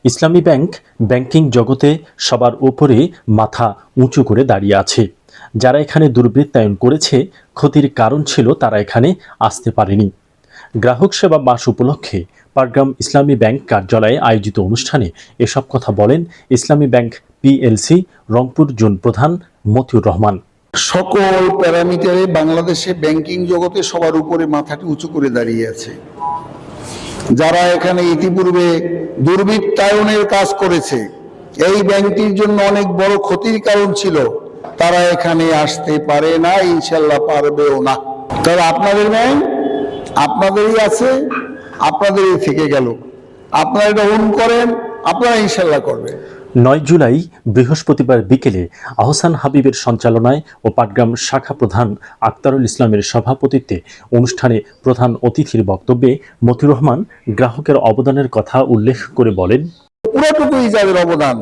ইসলামী bank banking জগতে সবার উপরে মাথা উঁচু করে দাঁড়িয়ে আছে। যারা এখানে দুর্বৃত্তায়ন করেছে, ক্ষতির কারণ ছিল তারা এখানে আসতে পারেনি। গ্রাহক সেবা মাস উপলক্ষে পাটগ্রাম ইসলামী ব্যাংক কার্যালয়ে আয়োজিত অনুষ্ঠানে এসব কথা বলেন ইসলামী ব্যাংক পিএলসি রংপুর জোন প্রধান মতিউর রহমান। সকল প্যারামিটারে বাংলাদেশে ব্যাংকিং জগতে সবার উপরে মাথাটি উঁচু করে দাঁড়িয়ে আছে। যারা এখানে ইতিপূর্বে দুর্বৃত্তায়নের কাজ করেছে, এই ব্যাংকটির জন্য অনেক বড় ক্ষতির কারণ ছিল, তারা এখানে আসতে পারে না, ইনশাল্লাহ পারবেও না। তবে আপনাদের ব্যাংক আপনাদেরই আছে, আপনাদেরই থেকে গেল। আপনারা এটা ওন করেন, আপনারা ইনশাল্লাহ করবেন। 9 জুলাই বৃহস্পতিবার বিকেলে আহসান হাবিবের সঞ্চালনায় ও পাটগ্রাম শাখা প্রধান আক্তারুল ইসলামের সভাপতিত্বে অনুষ্ঠানে প্রধান অতিথির বক্তব্যে মতিউর রহমান গ্রাহকের অবদানের কথা উল্লেখ করে বলেন, পুরোটুকুই যাদের অবদান,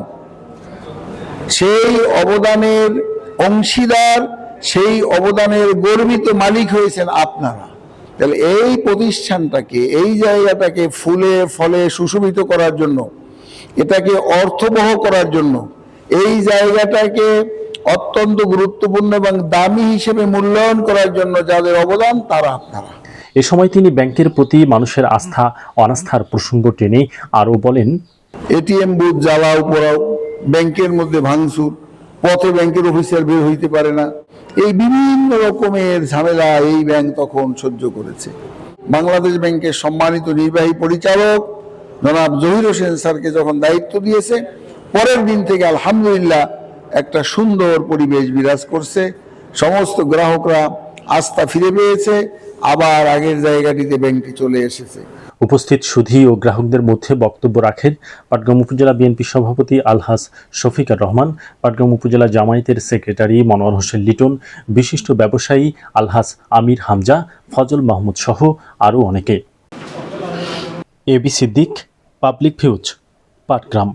সেই অবদানের অংশীদার, সেই অবদানের গর্বিত মালিক হয়েছেন আপনারা। তাহলে এই প্রতিষ্ঠানটাকে, এই জায়গাটাকে ফুলে ফলে সুশোভিত করার জন্য, এটাকে অর্থবহ করার জন্য, এই জায়গাটাকে অত্যন্ত গুরুত্বপূর্ণ এবং দামি হিসেবে মূল্যায়ন করার জন্য যাদের অবদান, তারা আপনারা। এ সময় তিনি ব্যাংকের প্রতি মানুষের আস্থা অনাস্থার প্রসঙ্গ টেনে আরও বলেন, এটিএম বুথ জ্বালাও পোড়াও, ব্যাংকের মধ্যে ভাঙচুর, পথে ব্যাংকের অফিসার বের হইতে পারে না, এই বিভিন্ন রকমের ঝামেলা এই ব্যাংক তখন সহ্য করেছে। বাংলাদেশ ব্যাংকের সম্মানিত নির্বাহী পরিচালক জনাব জহির হোসেন স্যারকে যখন দায়িত্ব দিয়েছে, পরের দিন থেকে আলহামদুলিল্লাহ একটা সুন্দর পরিবেশ বিরাজ করছে। সমস্ত গ্রাহকরা আস্থা ফিরে পেয়েছে, আবার আগের জায়গাটিতে ব্যাংকটি চলে এসেছে। উপস্থিত সুধী ও গ্রাহকদের মধ্যে বক্তব্য রাখেন পাটগ্রাম উপজেলা বিএনপি সভাপতি আলহাজ শফিকুর রহমান, পাটগ্রাম উপজেলা জামায়াতের সেক্রেটারি মনোয়ার হোসেন লিটন, বিশিষ্ট ব্যবসায়ী আলহাজ আমির হামজা, ফজল মাহমুদ সহ আরও অনেকে। AB Siddique, public views, Patgram.